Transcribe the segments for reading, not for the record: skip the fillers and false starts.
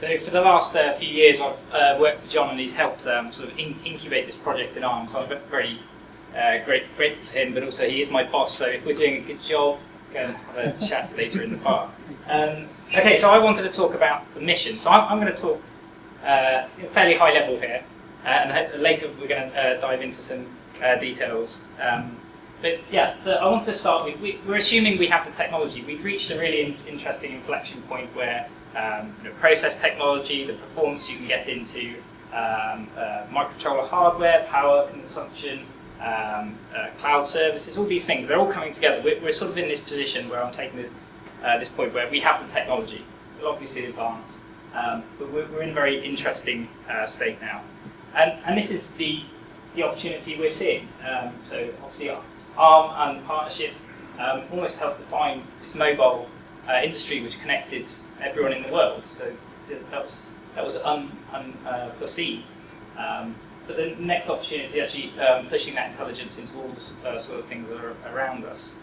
So for the last few years, I've worked for John, and he's helped sort of incubate this project in ARM. So I'm very grateful to him, but also he is my boss. So if we're doing a good job, go and have a chat later in the bar. Okay, so I wanted to talk about the mission. So I'm going to talk fairly high level here, and later we're going to dive into some details. But yeah, I want to start with, we're assuming we have the technology. We've reached a really interesting inflection point where process technology, the performance you can get into, microcontroller hardware, power consumption, cloud services, all these things, they're all coming together. We're sort of in this position where I'm taking this point where we have the technology. It'll obviously advance, but we're in a very interesting state now. And this is the opportunity we're seeing. So obviously ARM and partnership almost helped define this mobile industry which connected everyone in the world. So that was unforeseen. But the next opportunity is actually pushing that intelligence into all the sort of things that are around us.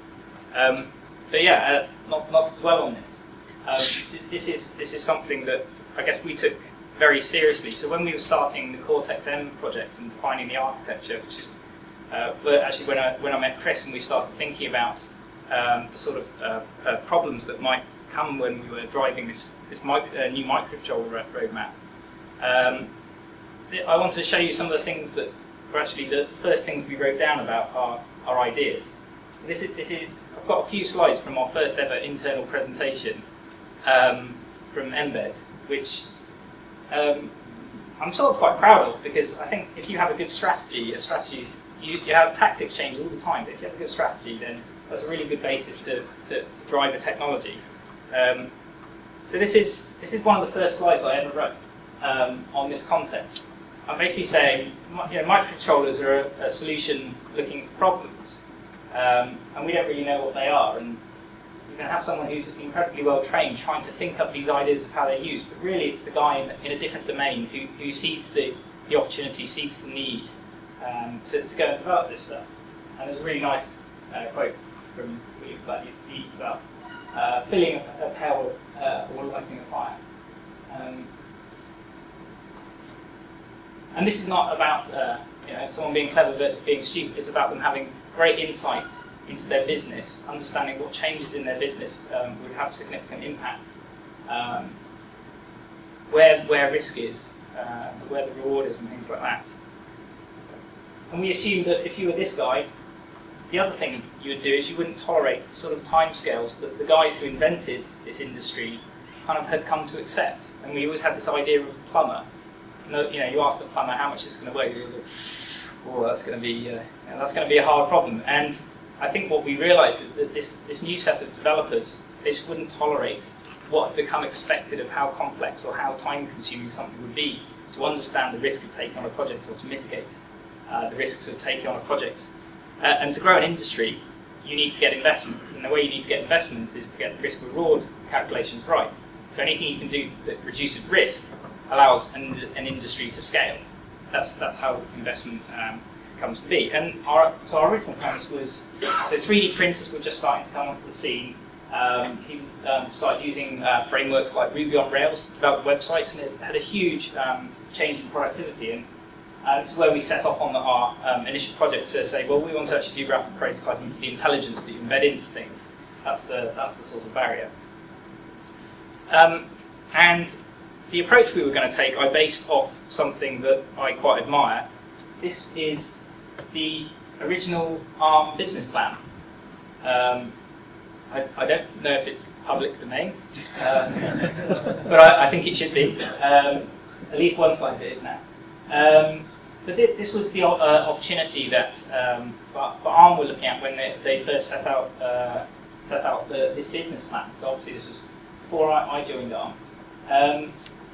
But yeah, not to dwell on this. This is something that I guess we took very seriously. So when we were starting the Cortex-M project and defining the architecture, which is actually when I met Chris and we started thinking about the sort of problems that might come when we were driving this new microcontroller roadmap. I want to show you some of the things that were actually the first things we wrote down about our ideas. So this is I've got a few slides from our first ever internal presentation from mbed, which I'm sort of quite proud of, because I think if you have a good strategy, you have tactics change all the time, but if you have a good strategy, then that's a really good basis to drive the technology. So this is one of the first slides I ever wrote on this concept. I'm basically saying, microcontrollers are a solution looking for problems, and we don't really know what they are. And you can have someone who's incredibly well trained trying to think up these ideas of how they're used, but really it's the guy in a different domain who sees the opportunity, sees the need to go and develop this stuff. And there's a really nice quote from William Yeats about filling a pail or lighting a fire. And this is not about someone being clever versus being stupid. It's about them having great insight into their business, understanding what changes in their business would have significant impact, where risk is, where the reward is, and things like that. And we assumed that if you were this guy, the other thing you would do is you wouldn't tolerate the sort of timescales that the guys who invented this industry kind of had come to accept. And we always had this idea of a plumber. You ask the plumber how much it's going to weigh, oh, that's going to be a hard problem. And I think what we realised is that this new set of developers, they just wouldn't tolerate what had become expected of how complex or how time-consuming something would be to understand the risk of taking on a project or to mitigate the risks of taking on a project. And to grow an industry, you need to get investment. And the way you need to get investment is to get the risk-reward calculations right. So anything you can do that reduces risk allows an industry to scale. That's how investment comes to be. And our original premise was, so 3D printers were just starting to come onto the scene. People started using frameworks like Ruby on Rails to develop websites, and it had a huge change in productivity. And this is where we set off on our initial project to say, well, we want to actually do rapid prototyping for the intelligence that you embed into things. That's the sort of barrier. And the approach we were going to take, I based off something that I quite admire. This is the original ARM business plan. I don't know if it's public domain, but I think it should be. At least one slide of it is now. But this was the opportunity that ARM were looking at when they first set out this business plan. So obviously this was before I joined ARM.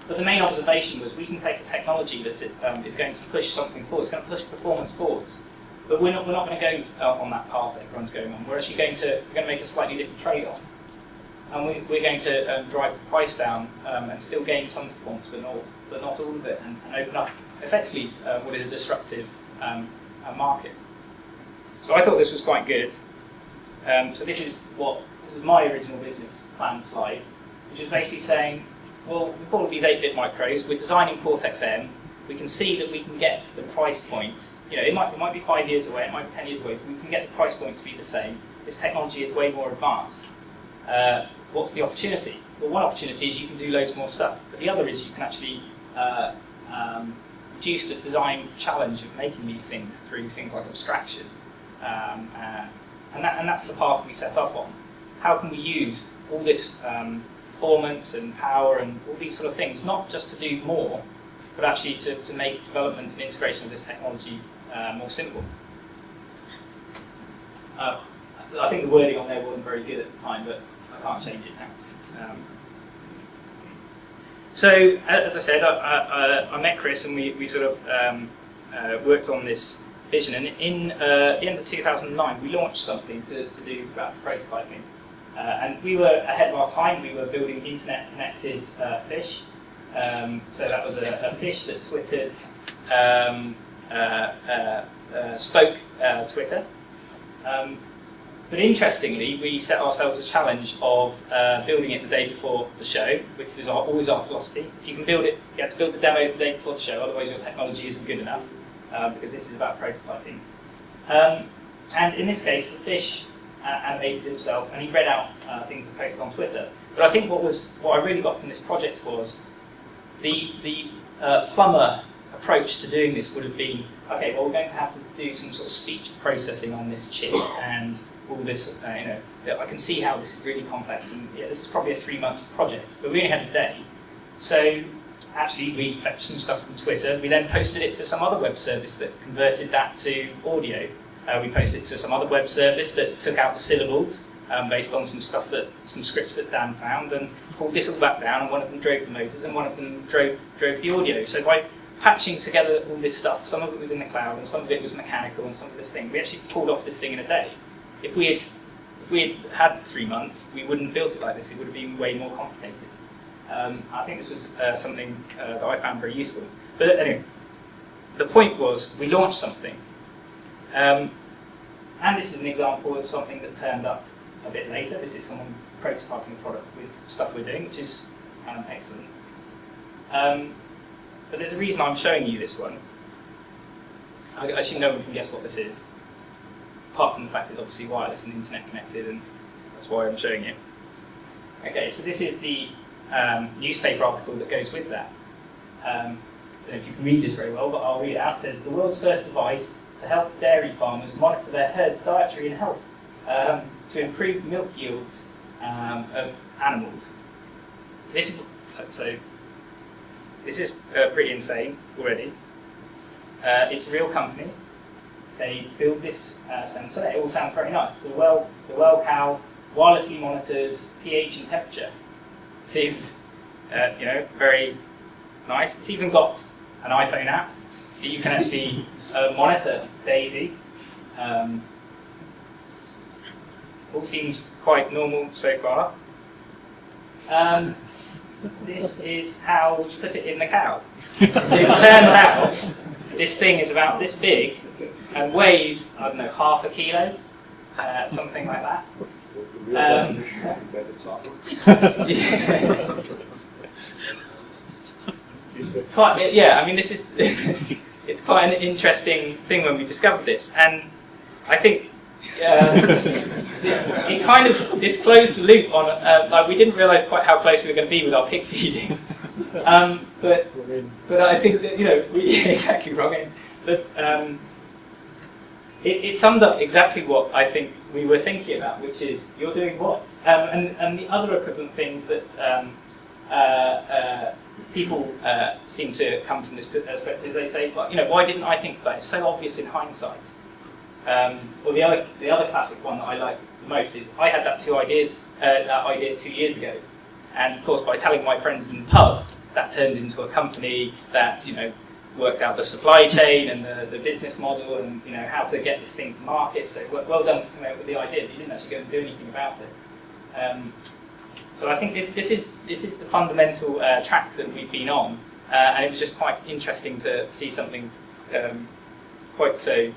But the main observation was we can take a technology that is going to push something forward. It's going to push performance forwards. But we're not going to go on that path that everyone's going on. We're actually going to make a slightly different trade-off. And we're going to drive the price down and still gain some performance, but not all of it, and open up effectively what is a disruptive market. So I thought this was quite good. So this was my original business plan slide, which is basically saying, well, we've got all these 8-bit micros, we're designing Cortex-M, we can see that we can get the price point, it might be 5 years away, it might be 10 years away, but we can get the price point to be the same. This technology is way more advanced. What's the opportunity? Well, one opportunity is you can do loads more stuff, but the other is you can actually reduce the design challenge of making these things through things like abstraction. And that's the path we set up on. How can we use all this performance and power and all these sort of things, not just to do more, but actually to make development and integration of this technology more simple. I think the wording on there wasn't very good at the time, but I can't change it now. So, as I said, I met Chris and we sort of worked on this vision. And in the end of 2009, we launched something to do about prototyping. And we were ahead of our time. We were building internet-connected fish. So that was a fish that twittered, spoke Twitter. But interestingly, we set ourselves a challenge of building it the day before the show, which was always our philosophy. If you can build it, you have to build the demos the day before the show, otherwise your technology isn't good enough, because this is about prototyping. And in this case, the fish animated himself, and he read out things that posted on Twitter. But I think what I really got from this project was the plumber approach to doing this would have been, okay, well, we're going to have to do some sort of speech processing on this chip and all this, I can see how this is really complex, and this is probably a 3-month project, but we only had a day. So actually we fetched some stuff from Twitter, we then posted it to some other web service that converted that to audio. We posted it to some other web service that took out the syllables based on some scripts that Dan found, and pulled this all back down, and one of them drove the motors and one of them drove the audio. So by patching together all this stuff, some of it was in the cloud and some of it was mechanical and some of this thing, we actually pulled off this thing in a day. If we had 3 months, we wouldn't have built it like this, it would have been way more complicated. I think this was something that I found very useful. But anyway, the point was, we launched something. And this is an example of something that turned up a bit later. This is someone prototyping a product with stuff we're doing, which is excellent. But there's a reason I'm showing you this one. I assume no one can guess what this is, apart from the fact it's obviously wireless and internet connected, and that's why I'm showing you. Okay, so this is the newspaper article that goes with that. I don't know if you can read this very well, but I'll read it out. It says, the world's first device to help dairy farmers monitor their herd's dietary and health to improve milk yields of animals. This is pretty insane already. It's a real company. They build this sensor. It all sounds very nice. The well cow wirelessly monitors pH and temperature. Seems, very nice. It's even got an iPhone app that you can actually monitor Daisy. All seems quite normal so far. This is how to put it in the cow. It turns out this thing is about this big and weighs, I don't know, half a kilo, something like that. This is it's quite an interesting thing when we discovered this, and I think it kind of closed the loop on we didn't realise quite how close we were going to be with our pig feeding, but I think that exactly wrong end. But it summed up exactly what I think we were thinking about, which is you're doing what, and the other equivalent things that people seem to come from this perspective is they say, well, why didn't I think of that? It's so obvious in hindsight. Or the other classic one that I like the most is I had that idea 2 years ago, and of course by telling my friends in the pub, that turned into a company that worked out the supply chain and the business model and how to get this thing to market. So well done for coming up with the idea, but you didn't actually go and do anything about it. So I think this is the fundamental track that we've been on, and it was just quite interesting to see something quite so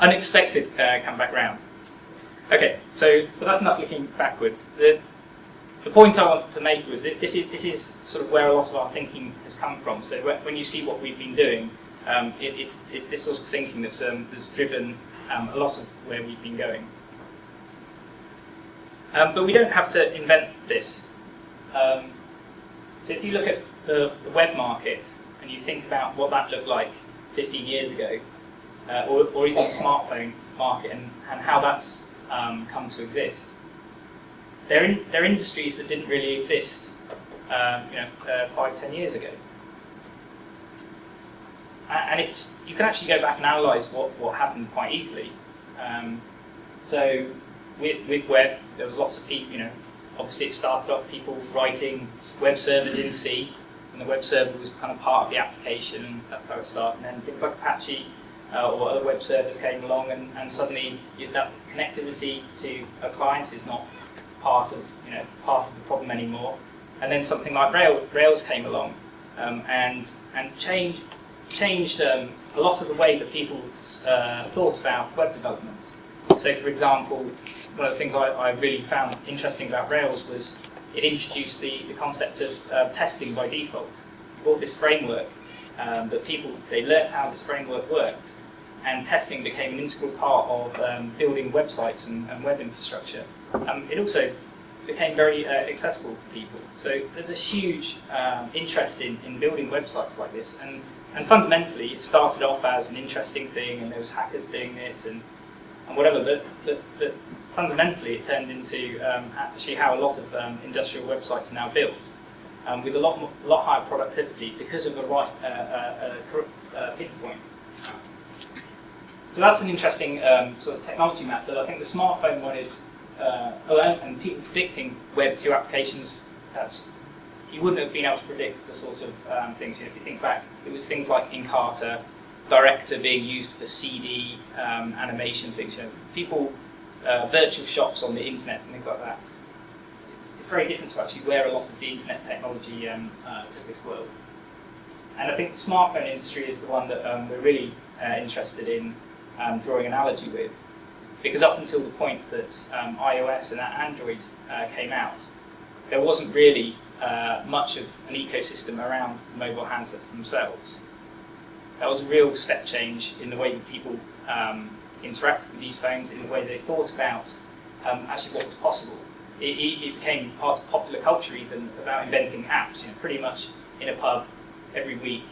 unexpected come back round. Okay, but that's enough looking backwards. the point I wanted to make was that this is sort of where a lot of our thinking has come from. So when you see what we've been doing, it's this sort of thinking that's driven a lot of where we've been going. But we don't have to invent this. So if you look at the web market and you think about what that looked like 15 years ago, or even the smartphone market and how that's come to exist, they're industries that didn't really exist 5-10 years ago. And you can actually go back and analyse what happened quite easily. So with web, there was lots of people, obviously it started off people writing web servers in C, and the web server was kind of part of the application, and that's how it started. And then things like Apache or other web servers came along, and suddenly that connectivity to a client is not part of the problem anymore. And then something like Rails came along and changed a lot of the way that people thought about web development. So, for example, one of the things I really found interesting about Rails was it introduced the concept of testing by default. It brought this framework that they learnt how this framework worked, and testing became an integral part of building websites and web infrastructure. It also became very accessible for people. So there's a huge interest in building websites like this, and fundamentally it started off as an interesting thing, and there was hackers doing this and whatever, but fundamentally it turned into actually how a lot of industrial websites are now built, with a lot higher productivity because of the right pivot point. So that's an interesting sort of technology map. So I think the smartphone one is, and people predicting Web 2 applications, you wouldn't have been able to predict the sort of things. If you think back, it was things like Encarta, Director being used for CD, animation things. People, virtual shops on the internet and things like that. It's very different to actually where a lot of the internet technology took this world. And I think the smartphone industry is the one that we're really interested in drawing an analogy with, because up until the point that iOS and Android came out, there wasn't really much of an ecosystem around the mobile handsets themselves. That was a real step change in the way that people interacted with these phones, in the way they thought about actually what was possible. It became part of popular culture even about inventing apps. Pretty much in a pub every week,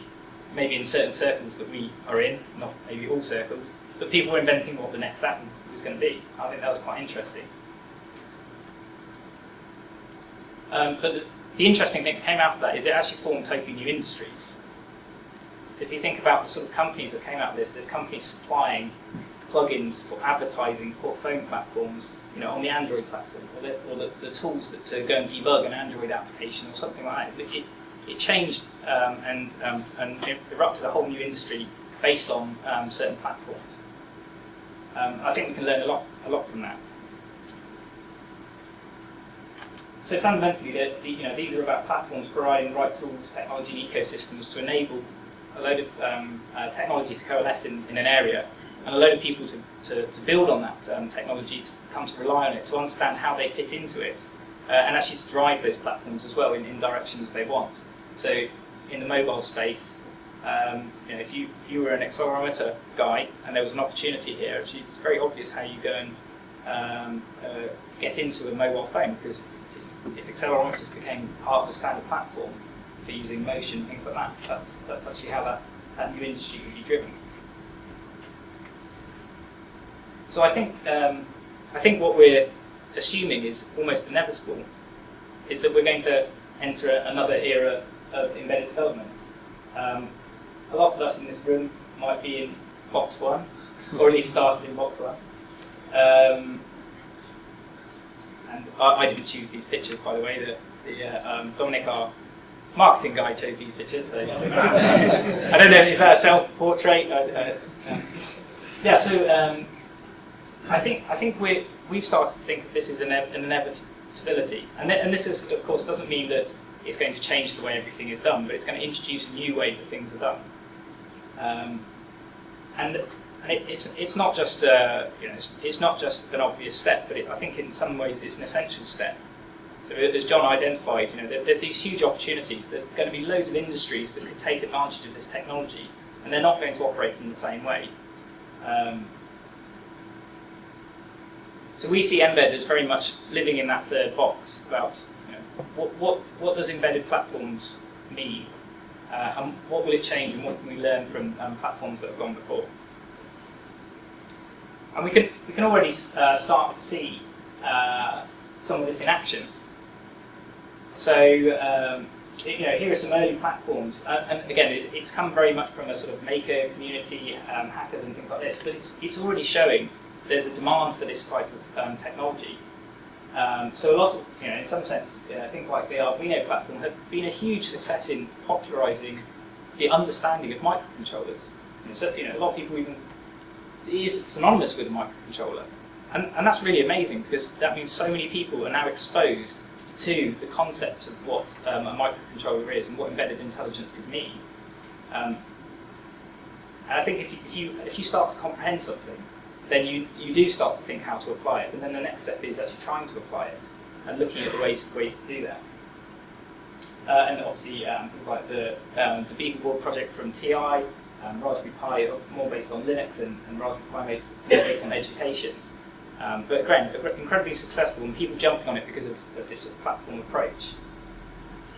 maybe in certain circles that we are in, not maybe all circles, but people were inventing what the next app was going to be. I think that was quite interesting. But the interesting thing that came out of that is it actually formed totally new industries. So if you think about the sort of companies that came out of this, there's companies supplying plugins for advertising for phone platforms, on the Android platform, or the tools to go and debug an Android application or something like that. It changed and it erupted a whole new industry based on certain platforms. I think we can learn a lot from that. So fundamentally, these are about platforms providing the right tools, technology, and ecosystems to enable a load of technology to coalesce in an area, and a load of people to build on that technology, to come to rely on it, to understand how they fit into it, and actually to drive those platforms as well in directions they want. So in the mobile space, if you were an accelerometer guy and there was an opportunity here, actually it's very obvious how you go and get into a mobile phone, because if accelerometers became part of the standard platform for using motion, things like that, that's actually how that new industry would be driven. So I think what we're assuming is almost inevitable, is that we're going to enter another era of embedded development. A lot of us in this room might be in box one, or at least started in box one. And I didn't choose these pictures, by the way. Dominic, our marketing guy, chose these pictures. So I don't know, is that a self-portrait? Yeah. So I think we've started to think that this is an inevitability, and this is, of course, doesn't mean that it's going to change the way everything is done, but it's going to introduce a new way that things are done. And it's not just it's not just an obvious step, but I think in some ways it's an essential step. So as John identified, there's these huge opportunities. There's going to be loads of industries that could take advantage of this technology, and they're not going to operate in the same way. So we see mbed as very much living in that third box about what does embedded platforms mean, and what will it change, and what can we learn from platforms that have gone before. And we can already start to see some of this in action. So here are some early platforms, and again, it's come very much from a sort of maker community, hackers and things like this. But it's already showing there's a demand for this type of technology. So a lot of, in some sense, things like the Arduino platform have been a huge success in popularising the understanding of microcontrollers. So a lot of people even it is synonymous with a microcontroller, and that's really amazing because that means so many people are now exposed to the concept of what a microcontroller is and what embedded intelligence could mean. And I think if you start to comprehend something, then you do start to think how to apply it, and then the next step is actually trying to apply it and looking at the ways to do that. And obviously things like the Beagle Board project from TI, Raspberry Pi more based on Linux, and Raspberry Pi based on education. But again, incredibly successful, and people jumping on it because of this sort of platform approach.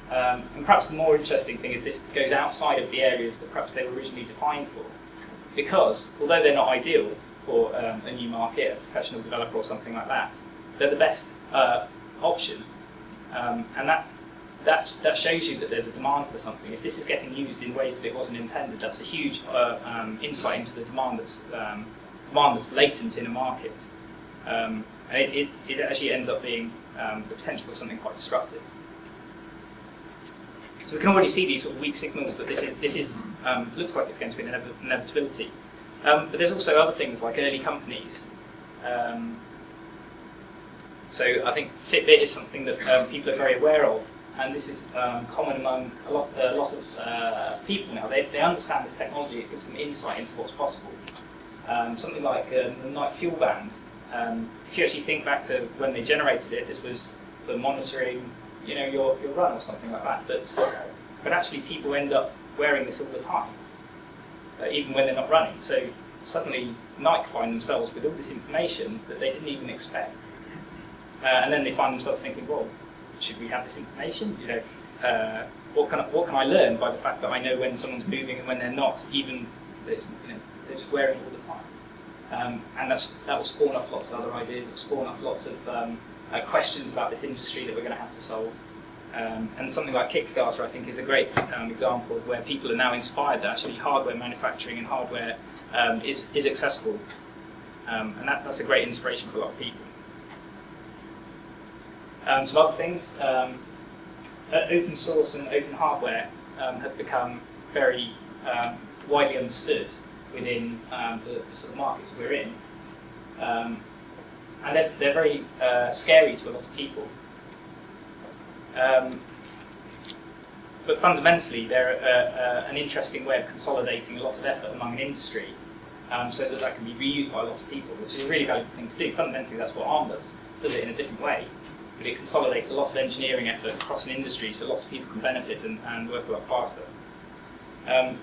And perhaps the more interesting thing is this goes outside of the areas that perhaps they were originally defined for, because although they're not ideal for a new market, a professional developer or something like that, they're the best option, and that shows you that there's a demand for something. If this is getting used in ways that it wasn't intended, that's a huge insight into the demand that's latent in a market, and it actually ends up being the potential for something quite disruptive. So we can already see these sort of weak signals that this is looks like it's going to be an inevitability. But there's also other things like early companies. So I think Fitbit is something that people are very aware of, and this is common among a lot of people now. They understand this technology. It gives them insight into what's possible. Something like the Night Fuel Band. If you actually think back to when they generated it, this was for monitoring, your run or something like that. But actually, people end up wearing this all the time, even when they're not running. So suddenly, Nike find themselves with all this information that they didn't even expect, and then they find themselves thinking, well, should we have this information? What can I learn by the fact that I know when someone's moving and when they're not, even they're just wearing it all the time. And that will spawn off lots of other ideas. It will spawn off lots of questions about this industry that we're going to have to solve. And something like Kickstarter, I think, is a great example of where people are now inspired that actually hardware manufacturing and hardware is accessible. And that's a great inspiration for a lot of people. Some other things, open source and open hardware have become very widely understood within the sort of markets we're in. And they're very scary to a lot of people. But fundamentally, they're an interesting way of consolidating a lot of effort among an industry, so that can be reused by a lot of people, which is a really valuable thing to do. Fundamentally, that's what ARM does it in a different way, but it consolidates a lot of engineering effort across an industry so lots of people can benefit and work a lot faster. And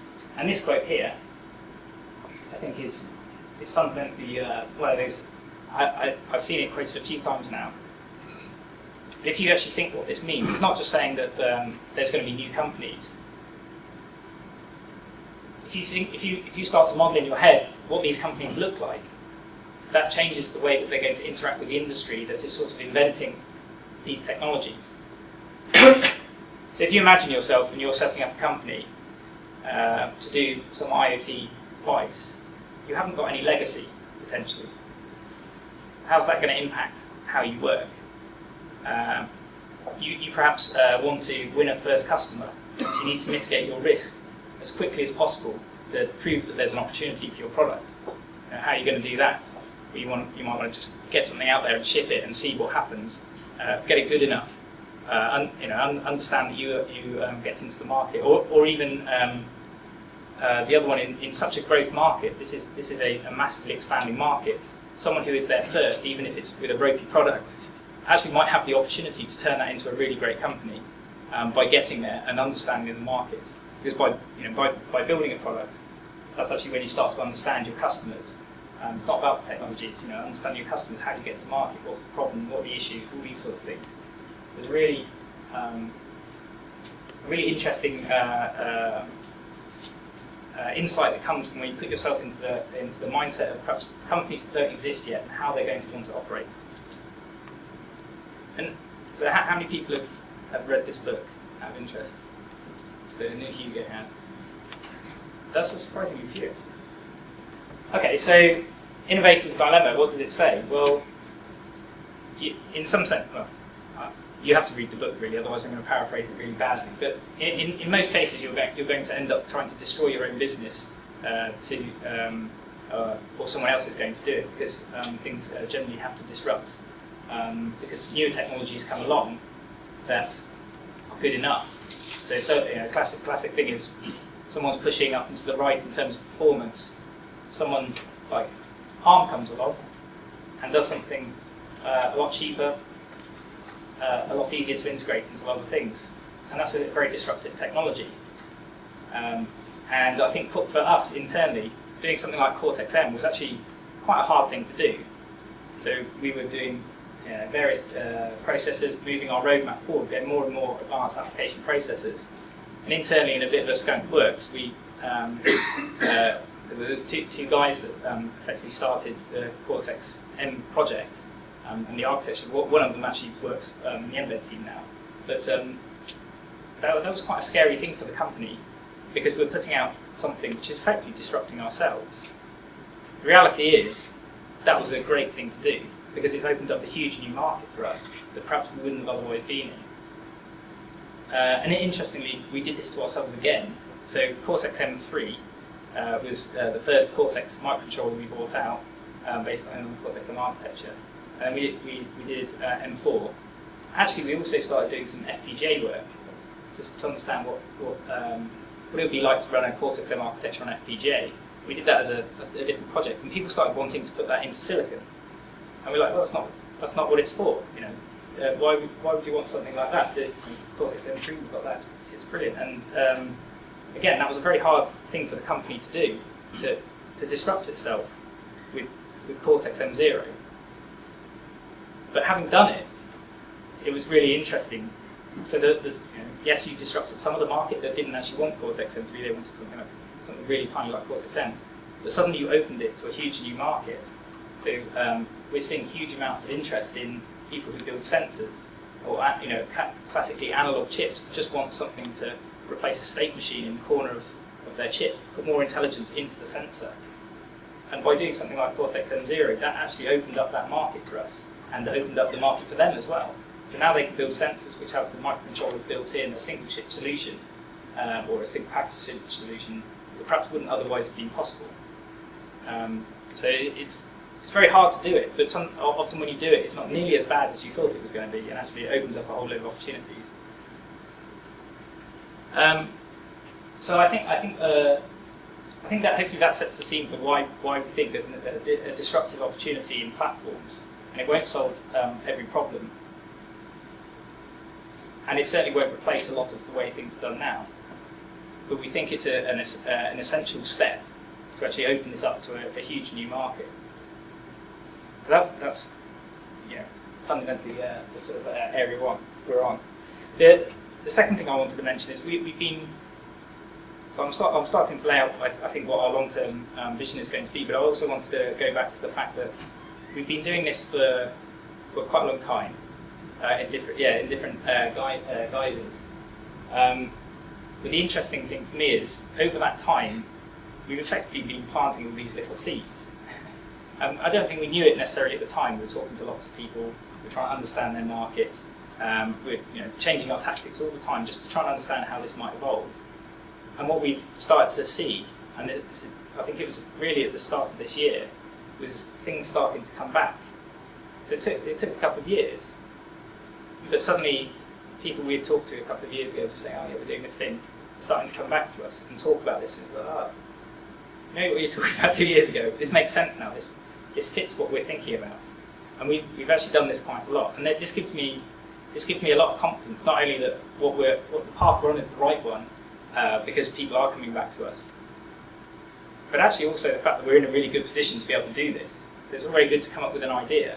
this quote here, I think, is fundamentally one of those. I've seen it quoted a few times now. But if you actually think what this means, it's not just saying that there's going to be new companies. If you start to model in your head what these companies look like, that changes the way that they're going to interact with the industry that is sort of inventing these technologies. So if you imagine yourself and you're setting up a company to do some IoT device, you haven't got any legacy, potentially. How's that going to impact how you work? You perhaps want to win a first customer, so you need to mitigate your risk as quickly as possible to prove that there's an opportunity for your product. How are you going to do that? Well, you might want to just get something out there and ship it and see what happens. Get it good enough. Understand that you get into the market, or even the other one in such a growth market. This is a massively expanding market. Someone who is there first, even if it's with a ropey product, actually might have the opportunity to turn that into a really great company by getting there and understanding the market. Because by building a product, that's actually when you start to understand your customers. It's not about the technology, it's understanding your customers, how do you get to market, what's the problem, what are the issues, all these sort of things. So it's really interesting insight that comes from when you put yourself into the mindset of perhaps companies that don't exist yet and how they're going to want to operate. And so how many people have read this book out of interest? So New Hugo has. That's a surprisingly few. Okay, so Innovator's Dilemma, what did it say? Well, in some sense, you have to read the book really, otherwise I'm going to paraphrase it really badly. But in most cases, you're going to end up trying to destroy your own business or someone else is going to do it, because things generally have to disrupt. Because newer technologies come along that are good enough. So classic thing is someone's pushing up into the right in terms of performance. Someone like ARM comes along and does something a lot cheaper, a lot easier to integrate into other things, and that's a very disruptive technology. And I think for us internally, doing something like Cortex-M was actually quite a hard thing to do. So we were doing various processors, moving our roadmap forward, getting more and more advanced application processors. And internally, in a bit of a skunk works, there's two guys that effectively started the Cortex-M project, and the architecture. One of them actually works in the mbed team now. But that was quite a scary thing for the company, because we're putting out something which is effectively disrupting ourselves. The reality is, that was a great thing to do, because it's opened up a huge new market for us that perhaps we wouldn't have otherwise been in. And interestingly, we did this to ourselves again. So Cortex-M3 was the first Cortex microcontroller we brought out based on the Cortex-M architecture. And we did M4. Actually, we also started doing some FPGA work just to understand what it would be like to run a Cortex-M architecture on FPGA. We did that as a different project, and people started wanting to put that into silicon. And we're like, well, that's not what it's for. Why would you want something like that? The Cortex-M3, we've got that. It's brilliant. And again, that was a very hard thing for the company to do, to disrupt itself with Cortex-M0. But having done it, it was really interesting. So yes, you disrupted some of the market that didn't actually want Cortex-M3. They wanted something really tiny like Cortex-M. But suddenly you opened it to a huge new market. So we're seeing huge amounts of interest in people who build sensors, or classically analog chips that just want something to replace a state machine in the corner of their chip, put more intelligence into the sensor. And by doing something like Cortex-M0, that actually opened up that market for us, and opened up the market for them as well. So now they can build sensors which have the microcontroller built in, a single chip solution, or a single package solution that perhaps wouldn't otherwise have been possible. So it's very hard to do it, but often when you do it, it's not nearly as bad as you thought it was going to be, and actually it opens up a whole load of opportunities. So I think that hopefully that sets the scene for why we think there's a disruptive opportunity in platforms, and it won't solve every problem, and it certainly won't replace a lot of the way things are done now. But we think it's an essential step to actually open this up to a huge new market. So that's fundamentally the sort of area we're on. The second thing I wanted to mention is we've been. So I'm starting to lay out, I think, what our long-term vision is going to be. But I also wanted to go back to the fact that we've been doing this for quite a long time in different guises. But the interesting thing for me is, over that time, we've effectively been planting all these little seeds. I don't think we knew it necessarily at the time. We were talking to lots of people. We were trying to understand their markets. We're changing our tactics all the time just to try and understand how this might evolve. And what we've started to see, and I think it was really at the start of this year, was things starting to come back. So it took a couple of years, but suddenly people we had talked to a couple of years ago were saying, "Oh yeah, we're doing this thing," are starting to come back to us and talk about this. And it's like, "Oh, you know what you were talking about 2 years ago? This makes sense now. This fits what we're thinking about." And we've actually done this quite a lot, and this gives me a lot of confidence. Not only that what the path we're on is the right one, because people are coming back to us, but actually also the fact that we're in a really good position to be able to do this. It's all very good to come up with an idea,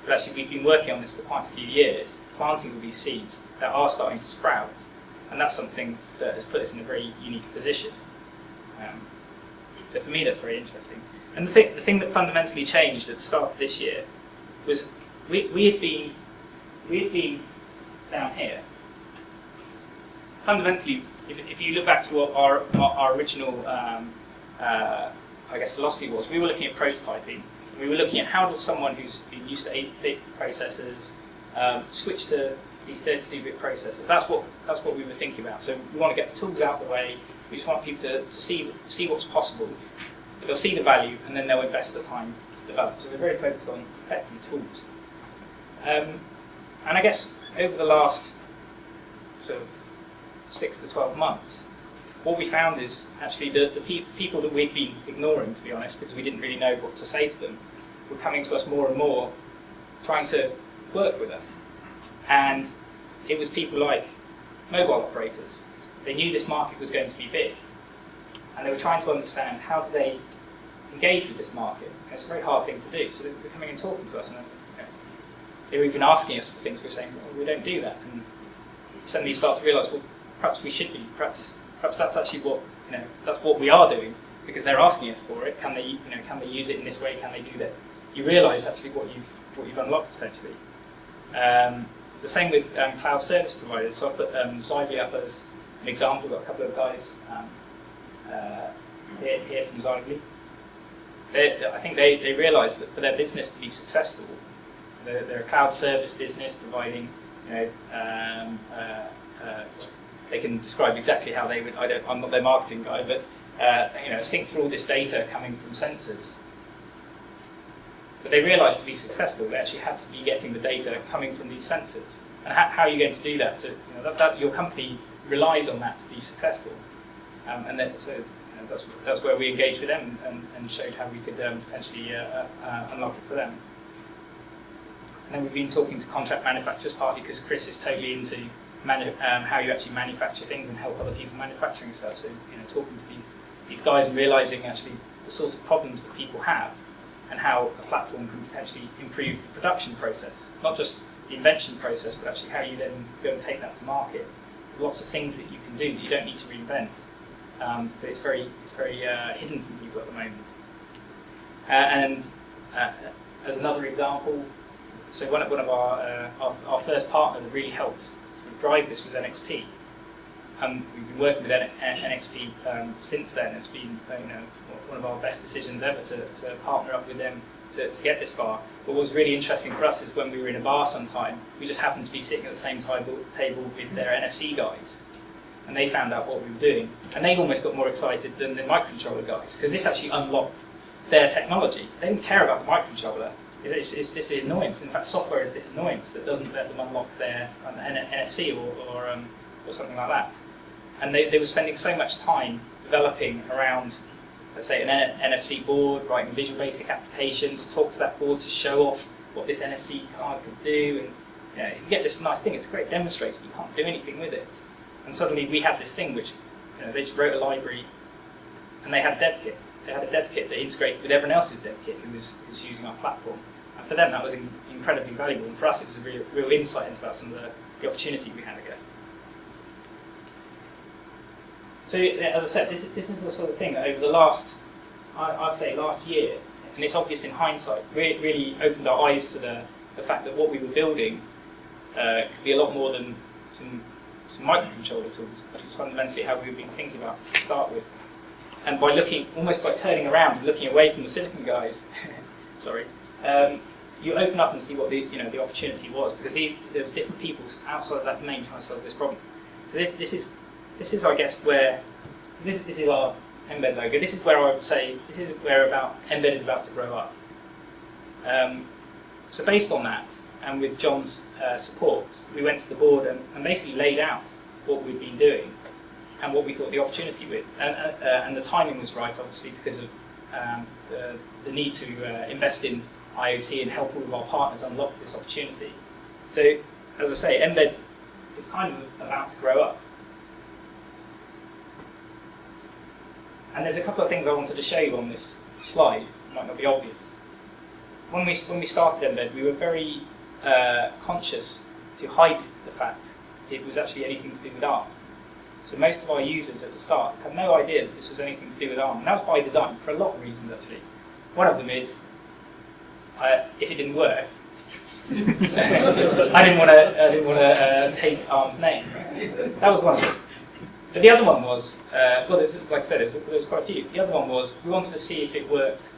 but actually we've been working on this for quite a few years, planting all these seeds that are starting to sprout, and that's something that has put us in a very unique position. So for me, that's very interesting. And the thing that fundamentally changed at the start of this year was we had been down here. Fundamentally, if you look back to what our original I guess philosophy was, we were looking at prototyping. We were looking at how does someone who's been used to 8-bit processors switch to these 32-bit processors. That's what we were thinking about. So we want to get the tools out of the way. We just want people to see what's possible. They'll see the value, and then they'll invest the time to develop. So we're very focused on effectively tools. And I guess over the last sort of 6 to 12 months, what we found is actually the people that we'd been ignoring, to be honest, because we didn't really know what to say to them, were coming to us more and more, trying to work with us. And it was people like mobile operators. They knew this market was going to be big, and they were trying to understand how do they engage with this market. It's a very hard thing to do, so they were coming and talking to us, and they were even asking us for things. We were saying, well, we don't do that, and suddenly you start to realise, well, perhaps we should be. Perhaps that's actually what that's what we are doing, because they're asking us for it. Can they use it in this way? Can they do that? You realise actually what you've unlocked potentially. The same with cloud service providers. So I've put Xively up as an example. Got a couple of guys here from Xively. I think they realised that for their business to be successful, so they're a cloud service business providing, they can describe exactly how they would. I'm not their marketing guy, but sync for all this data coming from sensors. But they realised to be successful, they actually had to be getting the data coming from these sensors. And how are you going to do that? That your company relies on that to be successful. And then, so that's where we engaged with them and showed how we could potentially unlock it for them. And then we've been talking to contract manufacturers, partly because Chris is totally into how you actually manufacture things and help other people manufacturing stuff. So talking to these guys and realising actually the sorts of problems that people have, and how a platform can potentially improve the production process, not just the invention process, but actually how you then go and take that to market. There's lots of things that you can do that you don't need to reinvent, but it's very hidden from people at the moment. And as another example, so one of our first partner that really helped sort of drive this was NXP. We've been working with NXP since then. It's been one of our best decisions ever to partner up with them to get this far. But what was really interesting for us is when we were in a bar sometime, we just happened to be sitting at the same table with their NFC guys, and they found out what we were doing, and they almost got more excited than the microcontroller guys, because this actually unlocked their technology. They didn't care about the microcontroller. It's this annoyance. In fact, software is this annoyance that doesn't let them unlock their NFC or something like that. And they were spending so much time developing around, let's say, an NFC board, writing a Visual Basic application to talk to that board to show off what this NFC card could do. And you get this nice thing, it's a great demonstrator, but you can't do anything with it. And suddenly we had this thing which, they just wrote a library, and they had a dev kit. They had a dev kit that integrated with everyone else's dev kit who was using our platform. And for them that was incredibly valuable, and for us it was a real insight into some of the opportunity we had, I guess. So, as I said, this is the sort of thing that over the last year, and it's obvious in hindsight, really opened our eyes to the fact that what we were building could be a lot more than some microcontroller tools, which was fundamentally how we've been thinking about it to start with. And by turning around and looking away from the silicon guys, sorry, you open up and see what the opportunity was, because there was different people outside of that domain trying to solve this problem. So this is, I guess, where this is our mbed logo. This is where I would say this is where mbed is about to grow up. So based on that, and with John's support, we went to the board and basically laid out what we'd been doing and what we thought the opportunity with, and the timing was right, obviously, because of the need to invest in IoT and help all of our partners unlock this opportunity. So, as I say, mbed is kind of about to grow up. And there's a couple of things I wanted to show you on this slide. It might not be obvious. When we started mbed, we were very conscious to hide the fact it was actually anything to do with ARM. So most of our users at the start had no idea that this was anything to do with ARM. And that was by design for a lot of reasons, actually. One of them is, if it didn't work, I didn't want to take ARM's name. That was one of them. But the other one was, well, like I said, there was quite a few. The other one was we wanted to see if it worked.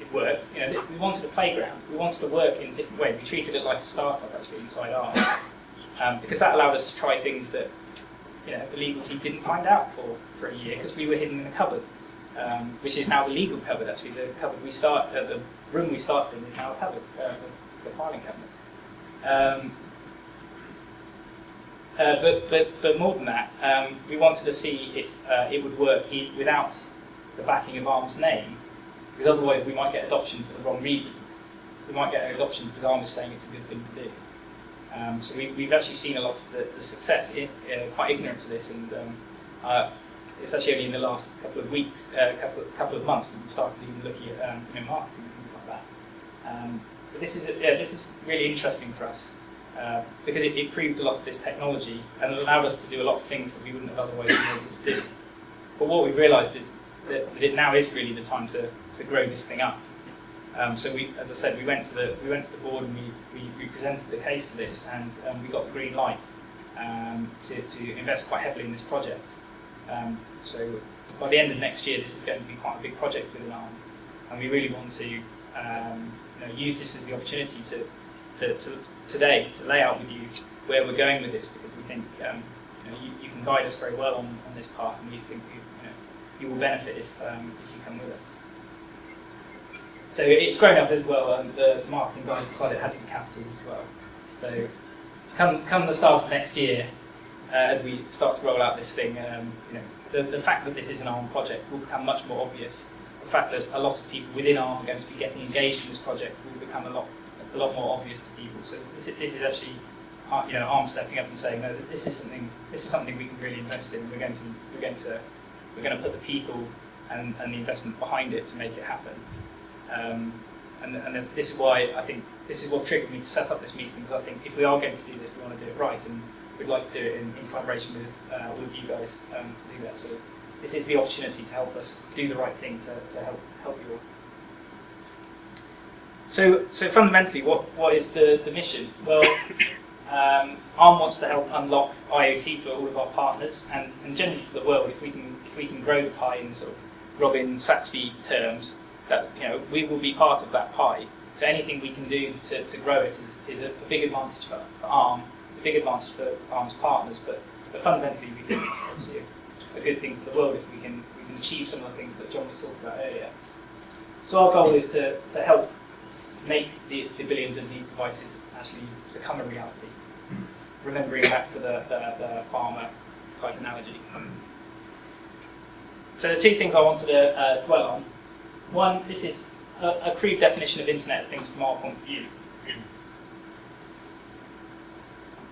It worked. You know, we wanted a playground. We wanted to work in a different way. We treated it like a startup, actually, inside ARM, because that allowed us to try things that the legal team didn't find out for a year because we were hidden in a cupboard, which is now the legal cupboard. Actually, the cupboard the room we started in is now a cupboard for filing cabinets. But more than that, we wanted to see if it would work without the backing of ARM's name, because otherwise we might get adoption for the wrong reasons. We might get adoption because ARM is saying it's a good thing to do. So we've actually seen a lot of the success, quite ignorant to this, and it's actually only in the last couple of weeks, couple of months that we've started even looking at marketing and things like that. But this is really interesting for us because it proved a lot of this technology and allowed us to do a lot of things that we wouldn't have otherwise been able to do. But what we've realised is that it now is really the time to grow this thing up. So as I said, we went to the board and we presented the case for this, and we got the green lights to invest quite heavily in this project. So by the end of next year, this is going to be quite a big project within ARM, and we really want to use this as the opportunity today to lay out with you where we're going with this, because we think you can guide us very well on this path, and we think you will benefit if you come with us. So it's grown up as well, and the marketing guys decided it had to be capital as well. So come the start of next year, as we start to roll out this thing, the fact that this is an ARM project will become much more obvious. The fact that a lot of people within ARM are going to be getting engaged in this project will become a lot more obvious to people. So this is actually ARM stepping up and saying, no, this is something we can really invest in. We're going to put the people and the investment behind it to make it happen. And this is why I think this is what triggered me to set up this meeting, because I think if we are going to do this, we want to do it right, and we'd like to do it in collaboration with all of you guys to do that. So this is the opportunity to help us do the right thing to help you all. So fundamentally, what is the mission? Well, ARM wants to help unlock IoT for all of our partners and generally for the world. If we can grow the pie in sort of Robin Saxby terms, that we will be part of that pie. So anything we can do to grow it is a big advantage for ARM. It's a big advantage for ARM's partners, but fundamentally we think it's obviously a good thing for the world if we can achieve some of the things that John was talking about earlier. So our goal is to help make the billions of these devices actually become a reality. Remembering back to the farmer type analogy. So the two things I wanted to dwell on. One, this is a crude definition of Internet of Things from our point of view.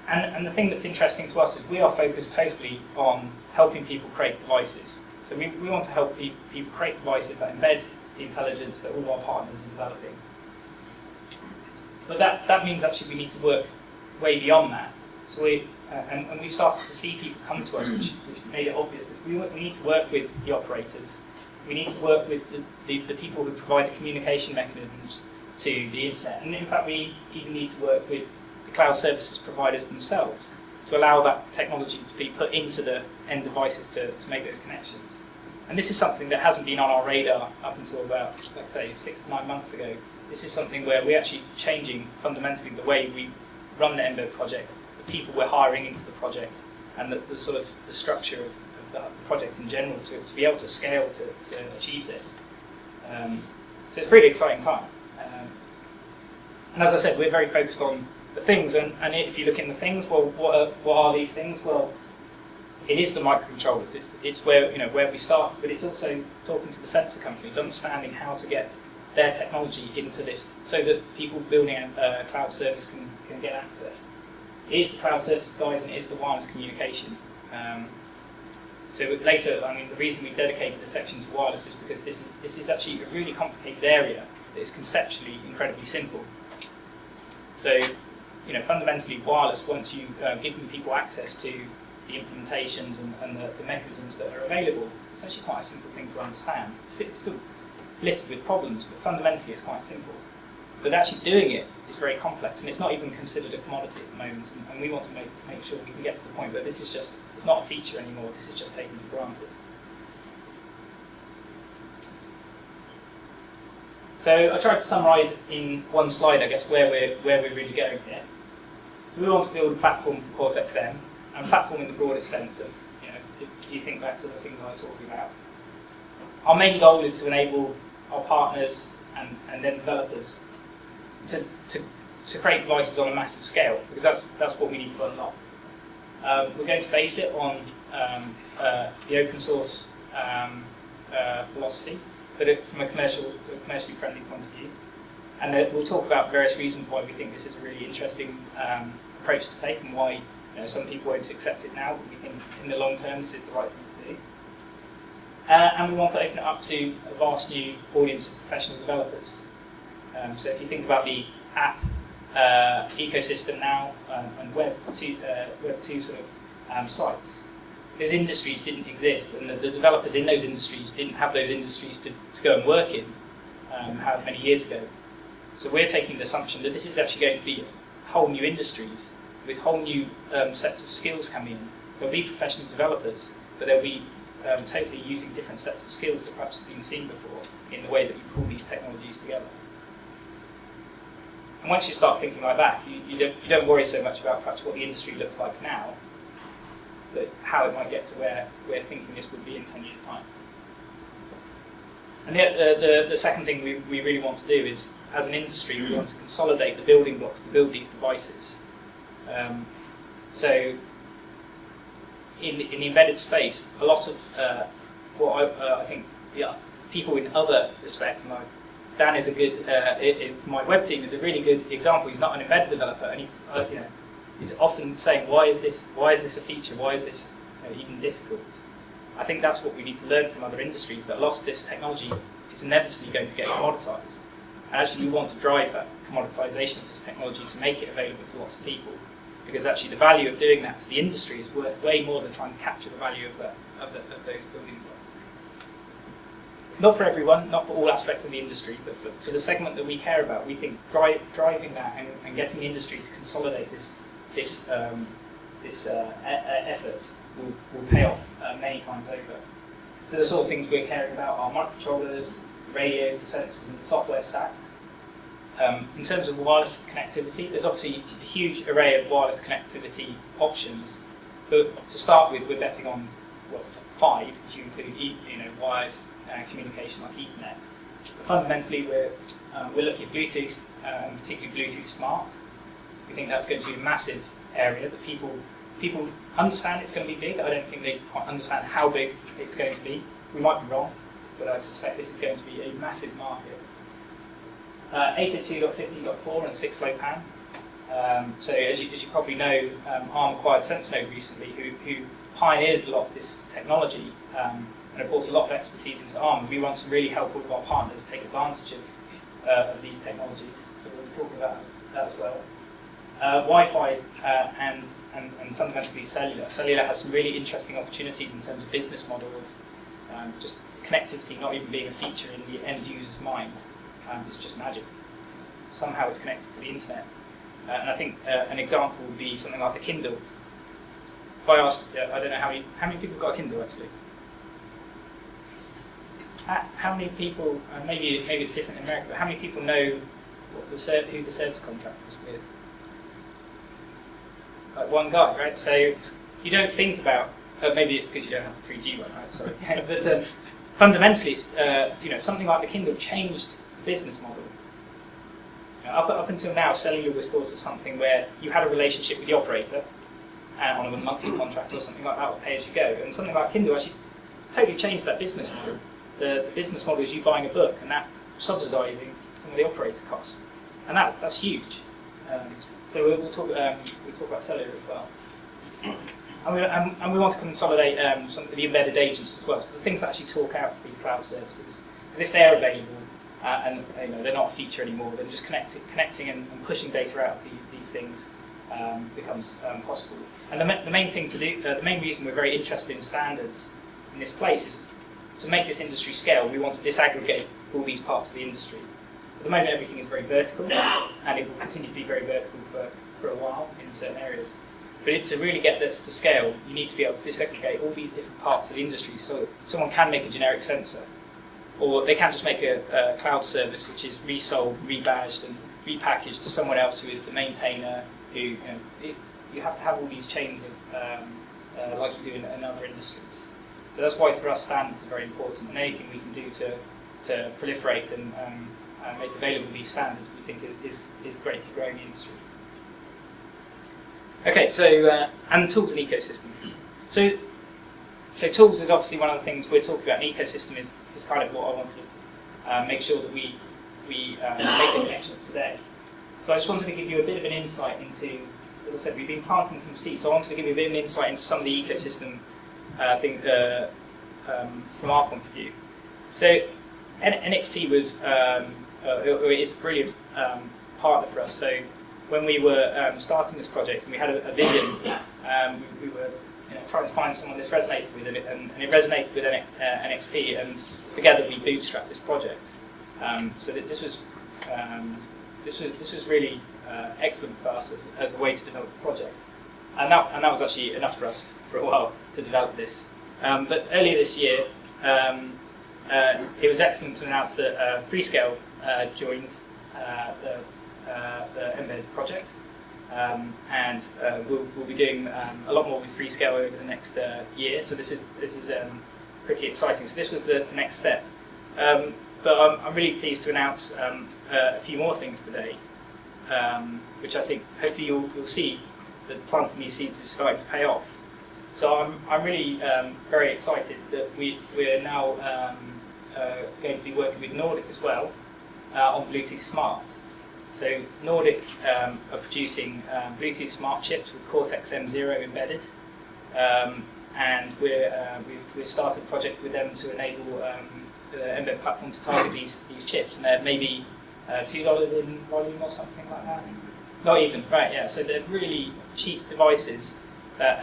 And the thing that's interesting to us is we are focused totally on helping people create devices. So we want to help people create devices that embed the intelligence that all of our partners are developing. But that means actually we need to work way beyond that. So and we've started to see people come to us, which made it obvious that we need to work with the operators. We need to work with the people who provide the communication mechanisms to the internet. And in fact, we even need to work with the cloud services providers themselves to allow that technology to be put into the end devices to make those connections. And this is something that hasn't been on our radar up until about, let's say, 6 to 9 months ago. This is something where we're actually changing fundamentally the way we run the mbed project, the people we're hiring into the project, and the sort of the structure of the project in general to be able to scale to achieve this. So it's a pretty exciting time. And as I said, we're very focused on the things, and if you look in the things, well, what are these things? Well, it is the microcontrollers. It's where we start, but it's also talking to the sensor companies, understanding how to get their technology into this so that people building a cloud service can get access. It is the cloud service guys and it is the wireless communication. So later, I mean, the reason we dedicated a section to wireless is because this is actually a really complicated area that is conceptually incredibly simple. So, you know, fundamentally wireless, once you give people access to the implementations and the mechanisms that are available, it's actually quite a simple thing to understand. It's still littered with problems, but fundamentally it's quite simple. But actually doing it is very complex, and it's not even considered a commodity at the moment, and we want to make sure we can get to the point where this is just, it's not a feature anymore, this is just taken for granted. So I tried to summarise in one slide, I guess, where we're really going here. So we want to build a platform for Cortex-M, and a platform in the broadest sense of, you know, if you think back to the things I was talking about. Our main goal is to enable our partners and then developers to create devices on a massive scale, because that's what we need to unlock. We're going to base it on the open source philosophy, but from a commercially friendly point of view. And we'll talk about various reasons why we think this is a really interesting approach to take, and why some people won't accept it now, but we think in the long term this is the right thing to do. And we want to open it up to a vast new audience of professional developers. So if you think about the app ecosystem now and Web 2 sort of sites, those industries didn't exist, and the developers in those industries didn't have those industries to go and work in however many years ago. So we're taking the assumption that this is actually going to be whole new industries with whole new sets of skills coming in. There'll be professional developers, but they'll be totally using different sets of skills that perhaps have been seen before in the way that you pull these technologies together. And once you start thinking like that, you don't worry so much about perhaps what the industry looks like now, but how it might get to where we're thinking this would be in 10 years' time. And the second thing we really want to do is, as an industry, we want to consolidate the building blocks to build these devices. So in the embedded space, a lot of what I think people in other respects, and Dan is a good, for my web team, is a really good example. He's not an embedded developer, and he's often saying, why is this a feature? Why is this even difficult? I think that's what we need to learn from other industries, that a lot of this technology is inevitably going to get commoditized. And actually we want to drive that commoditization of this technology to make it available to lots of people. Because actually the value of doing that to the industry is worth way more than trying to capture the value of those building blocks. Not for everyone, not for all aspects of the industry, but for the segment that we care about, we think driving that and getting the industry to consolidate this efforts will pay off many times over. So the sort of things we're caring about are microcontrollers, the radios, the sensors, and the software stacks. In terms of wireless connectivity, there's obviously a huge array of wireless connectivity options. But to start with, we're betting on 5, if you include wired communication like Ethernet. But fundamentally, we're looking at Bluetooth, and particularly Bluetooth Smart. We think that's going to be a massive area that people understand it's going to be big. I don't think they quite understand how big it's going to be. We might be wrong, but I suspect this is going to be a massive market. 802.15.4 and 6-low PAN. So as you probably know, ARM acquired Sensinode recently, who pioneered a lot of this technology and have brought a lot of expertise into ARM. We want to really help all of our partners take advantage of these technologies. So we'll be talking about that as well. Wi-Fi and fundamentally cellular. Cellular has some really interesting opportunities in terms of business model of just connectivity not even being a feature in the end user's mind. It's just magic. Somehow it's connected to the internet. And I think an example would be something like the Kindle. If I asked, I don't know how many people have got a Kindle actually? How many people, maybe it's different in America, but how many people know who the service contract is with? Like one guy, right? So you don't think about, maybe it's because you don't have the 3G one, right? Sorry. But fundamentally, something like the Kindle changed the business model. Up until now, cellular was thought of something where you had a relationship with the operator on a monthly contract or something like that, or pay as you go. And something like Kindle actually totally changed that business model. The business model is you buying a book, and that subsidising some of the operator costs, and that's huge. So we'll talk about cellular as well. And we want to consolidate some of the embedded agents as well, so the things that actually talk out to these cloud services. Because if they're available and they're not a feature anymore, then just connecting and pushing data out of these things becomes possible. And the main thing to do, the main reason we're very interested in standards in this place is to make this industry scale. We want to disaggregate all these parts of the industry. At the moment, everything is very vertical, and it will continue to be very vertical for a while in certain areas. But to really get this to scale, you need to be able to disaggregate all these different parts of the industry, so someone can make a generic sensor, or they can just make a cloud service which is resold, rebadged, and repackaged to someone else who is the maintainer. You have to have all these chains of like you do in other industries. So that's why for us standards are very important, and anything we can do to proliferate and make available these standards, we think is great for growing the industry. Okay, so and tools and ecosystem. So tools is obviously one of the things we're talking about. An ecosystem is kind of what I want to make sure that we make the connections today. So I just wanted to give you a bit of an insight into, as I said, we've been planting some seeds. So I wanted to give you a bit of an insight into some of the ecosystem from our point of view. So NXP was is a brilliant partner for us. So when we were starting this project and we had a vision, we were trying to find someone this resonated with, and it resonated with NXP, and together we bootstrapped this project. So that this was really excellent for us as a way to develop the project, and that was actually enough for us for a while to develop this. But earlier this year, it was excellent to announce that Freescale joined the mbed project, and we'll be doing a lot more with Freescale over the next year. So this is pretty exciting. So this was the next step. But I'm really pleased to announce a few more things today, which I think hopefully you'll see that planting these seeds is starting to pay off. So I'm really very excited that we're now going to be working with Nordic as well on Bluetooth Smart. So Nordic are producing Bluetooth Smart chips with Cortex M0 embedded, and we've started a project with them to enable the mbed platform to target these chips, and they're maybe $2 in volume or something like that. Not even, right? Yeah. So they're really cheap devices that,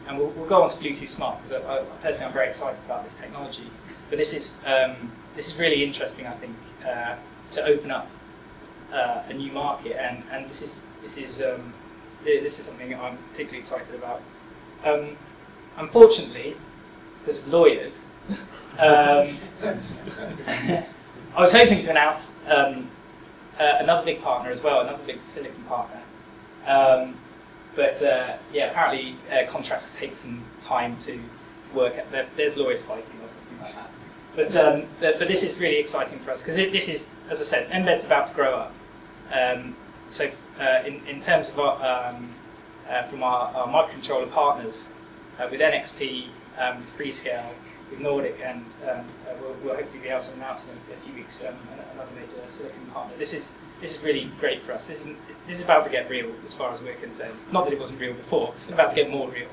and we'll go on to Bluetooth Smart because personally I'm very excited about this technology. But this is really interesting, I think, to open up a new market, and this is something I'm particularly excited about. Unfortunately, because of lawyers, I was hoping to announce another big partner as well, another big silicon partner. But apparently contracts take some time to work out. There's lawyers fighting or something like that. But this is really exciting for us because this is, as I said, mbed's about to grow up. So in terms of from our microcontroller partners, with NXP, with Freescale, with Nordic, and we'll hopefully be able to announce in a few weeks another major silicon partner. This is really great for us. This is about to get real as far as we're concerned. Not that it wasn't real before, it's about to get more real.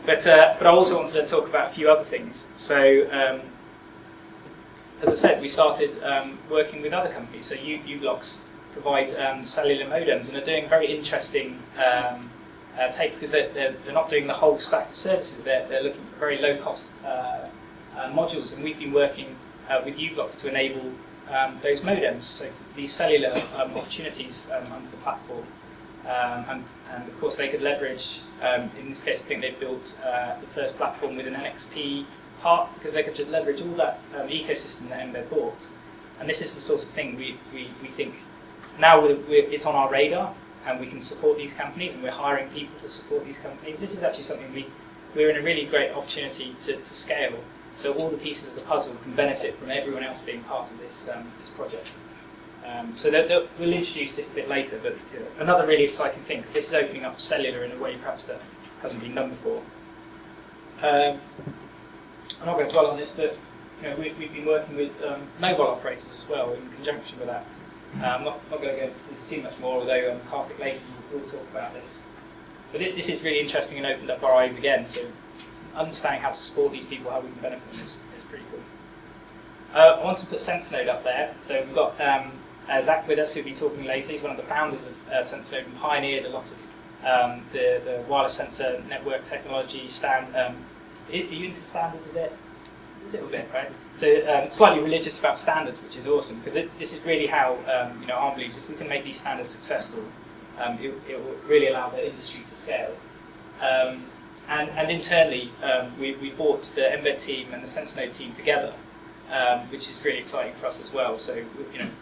But I also wanted to talk about a few other things. So, as I said, we started working with other companies. So u-blox provide cellular modems and are doing very interesting take, because they're not doing the whole stack of services. They're looking for very low cost modules, and we've been working with u-blox to enable those modems, so these cellular opportunities under the platform. And of course they could leverage, in this case I think they've built the first platform with an NXP part, because they could just leverage all that ecosystem that mbed bought. And this is the sort of thing we think now it's on our radar, and we can support these companies, and we're hiring people to support these companies. This is actually something we're in a really great opportunity to scale, so all the pieces of the puzzle can benefit from everyone else being part of this project. So we'll introduce this a bit later, but another really exciting thing, because this is opening up cellular in a way perhaps that hasn't been done before. I'm not going to dwell on this, but we've been working with mobile operators as well in conjunction with that. I'm not going to go into this too much more, although Karthik later will talk about this. But this is really interesting and opened up our eyes again. So understanding how to support these people, how we can benefit them is pretty cool. I want to put SenseNode up there. So we've got Zach with us, who'll be talking later. He's one of the founders of SenseNode and pioneered a lot of the wireless sensor network technology. Are you into standards a bit? A little bit, right? So slightly religious about standards, which is awesome, because this is really how ARM believes if we can make these standards successful, it will really allow the industry to scale. And internally, we brought the mbed team and the SenseNode team together, which is really exciting for us as well. So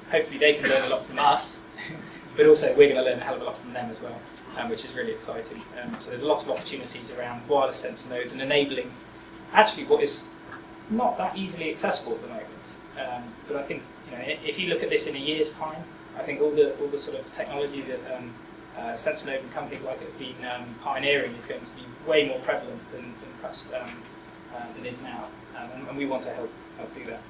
hopefully they can learn a lot from us, but also we're going to learn a hell of a lot from them as well, which is really exciting. So there's a lot of opportunities around wireless sensor nodes and enabling actually what is not that easily accessible at the moment. But I think if you look at this in a year's time, I think all the sort of technology that SenseNode and companies like it have been pioneering is going to be way more prevalent than perhaps than is now, and we want to help do that.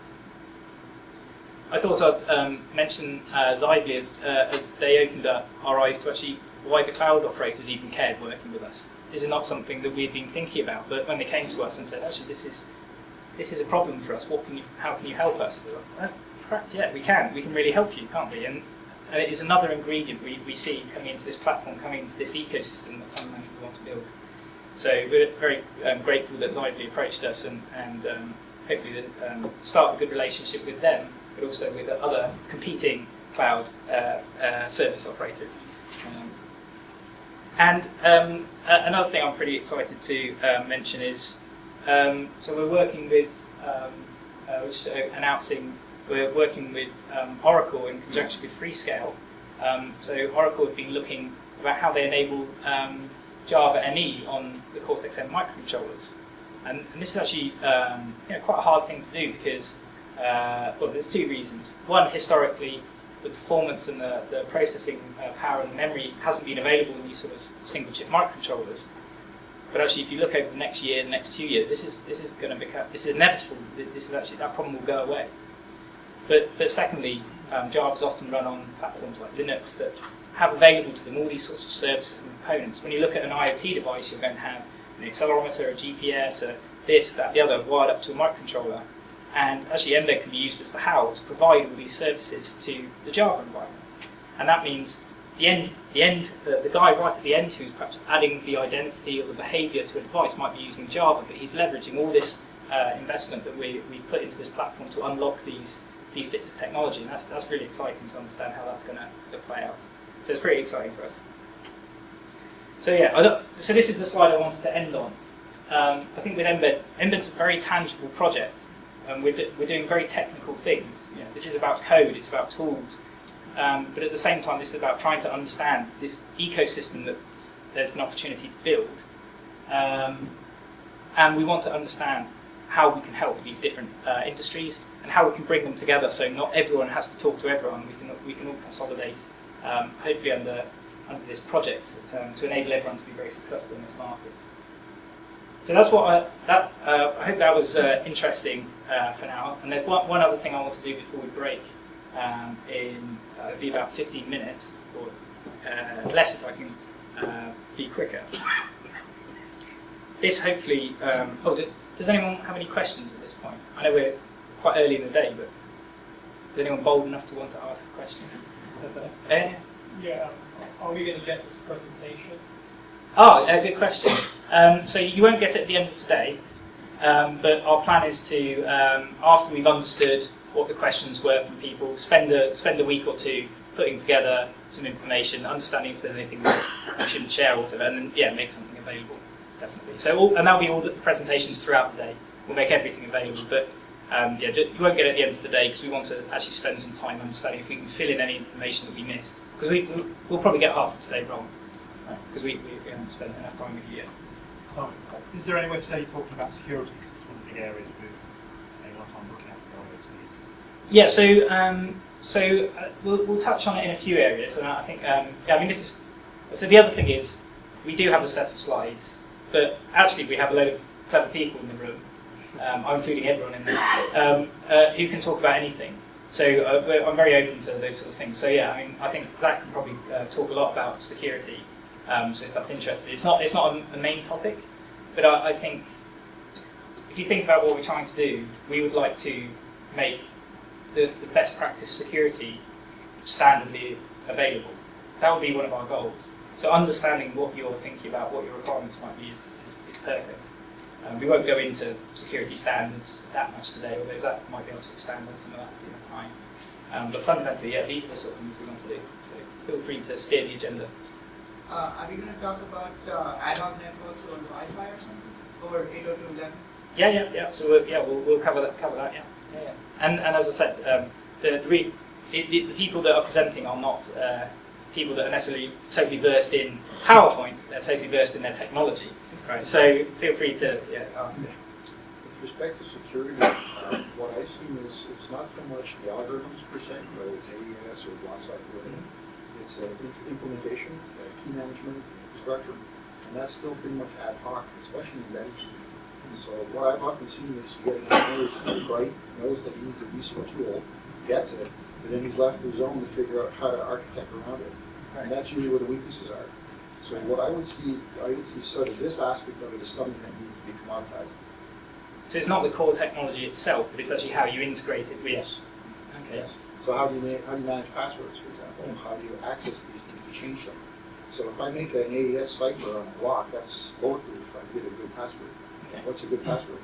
I thought I'd mention Zively as they opened up our eyes to actually why the cloud operators even cared working with us. This is not something that we'd been thinking about, but when they came to us and said, actually, this is a problem for us. How can you help us? We were like, oh, crap, yeah, we can really help you, can't we? And it is another ingredient we see coming into this platform, coming into this ecosystem that fundamentally we want to build. So we're very grateful that Zively approached us and hopefully start a good relationship with them, but also with other competing cloud service operators. And another thing I'm pretty excited to mention is, so we're working with, we're working with Oracle in conjunction with Freescale. So Oracle have been looking about how they enable Java ME on the Cortex-M microcontrollers. And this is actually quite a hard thing to do because, well, there's two reasons. One, historically, the performance and the processing power and the memory hasn't been available in these sort of single-chip microcontrollers. But actually, if you look over the next year, the next 2 years, this is going to become, this is inevitable. This is actually, that problem will go away. But secondly, Java is often run on platforms like Linux that have available to them all these sorts of services and components. When you look at an IoT device, you're going to have an accelerometer, a GPS, a this, that, the other, wired up to a microcontroller. And actually, mbed can be used as the how to provide all these services to the Java environment. And that means the guy right at the end who's perhaps adding the identity or the behavior to a device might be using Java, but he's leveraging all this investment that we've put into this platform to unlock these bits of technology. And that's really exciting to understand how that's going to play out. So it's pretty exciting for us. So yeah, so this is the slide I wanted to end on. I think with mbed's a very tangible project. We're doing very technical things. This is about code, it's about tools. But at the same time, this is about trying to understand this ecosystem that there's an opportunity to build. And we want to understand how we can help these different industries and how we can bring them together so not everyone has to talk to everyone. We can all consolidate, hopefully under this project, to enable everyone to be very successful in this market. So that's what I hope that was interesting for now. And there's one other thing I want to do before we break. It'll be about 15 minutes, or less if I can be quicker. This hopefully. Does anyone have any questions at this point? I know we're quite early in the day, but is anyone bold enough to want to ask a question? Yeah. Are we going to get this presentation? Good question. So you won't get it at the end of today, but our plan is to, after we've understood what the questions were from people, spend a week or two putting together some information, understanding if there's anything that we shouldn't share or whatever, and then make something available, definitely. So and that'll be all the presentations throughout the day. We'll make everything available, but you won't get it at the end of the day because we want to actually spend some time understanding if we can fill in any information that we missed, because we'll probably get half of today wrong. Because we haven't spent enough time with you yet. So, is there any way today you're talking about security? Because it's one of the big areas we're spending a lot of time looking at the IoTs. Yeah, so we'll touch on it in a few areas, and I think so the other thing is we do have a set of slides, but actually we have a load of clever people in the room I'm including everyone in there, who can talk about anything. So I'm very open to those sort of things. So yeah, I mean, I think Zach can probably talk a lot about security. So if that's interesting, it's not a main topic, but I think if you think about what we're trying to do, we would like to make the best practice security standardly available. That would be one of our goals. So understanding what you're thinking about, what your requirements might be, is perfect. We won't go into security standards that much today, although Zach might be able to expand on some of that in that time. But fundamentally, yeah, these are the sort of things we want to do. So feel free to steer the agenda. Are we going to talk about ad hoc networks or Wi-Fi or something, or 802.11? Yeah. So we'll cover that. Yeah. And as I said, the people that are presenting are not people that are necessarily totally versed in PowerPoint. They're totally versed in their technology. Right. So feel free to ask. With respect to security, what I've seen is it's not so much the algorithms per se, whether it's AES or block cycle, it's implementation, key management, infrastructure, and that's still pretty much ad hoc, especially in embedded. And so what I've often seen is you get an engineer who's bright, knows that you need to use a tool, gets it, but then he's left to his own to figure out how to architect around it. And that's usually where the weaknesses are. So what I would see sort of this aspect of it is something that needs to be commoditized. So it's not the core technology itself, but it's actually how you integrate it with. Yes. Okay. Yes. So how do you manage passwords, for example? How do you access these things to change them? So if I make an AES cipher on a block, that's bulletproof. I get a good password. Okay. What's a good password?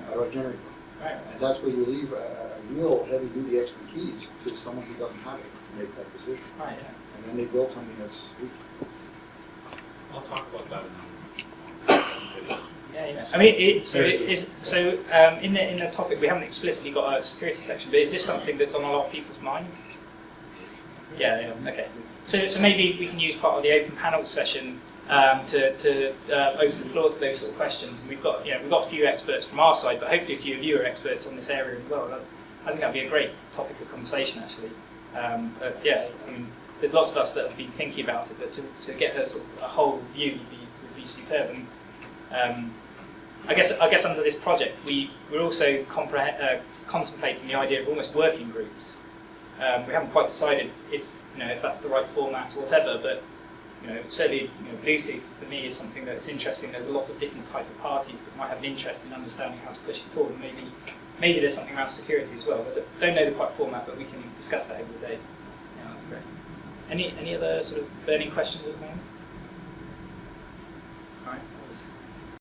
How do I generate one? Right. And that's where you leave a real heavy-duty expertise to someone who doesn't have it to make that decision. Right. Yeah. And then they build something that's weak. I'll talk about that in a moment. Yeah. I mean, in the topic, we haven't explicitly got a security section, but is this something that's on a lot of people's minds? Yeah. Okay. So maybe we can use part of the open panel session to open the floor to those sort of questions. And we've got a few experts from our side, but hopefully a few of you are experts on this area as well. I think that'd be a great topic of conversation, actually. But yeah, I mean, there's lots of us that have been thinking about it, but to get a sort of a whole view would be superb. And I guess under this project, we're also contemplating the idea of almost working groups. We haven't quite decided if that's the right format or whatever, but certainly Bluetooth for me is something that's interesting. There's a lot of different type of parties that might have an interest in understanding how to push it forward. Maybe there's something around security as well. But don't know the quite format, but we can discuss that over the day. Yeah, that'd be great. Any other sort of burning questions at the moment?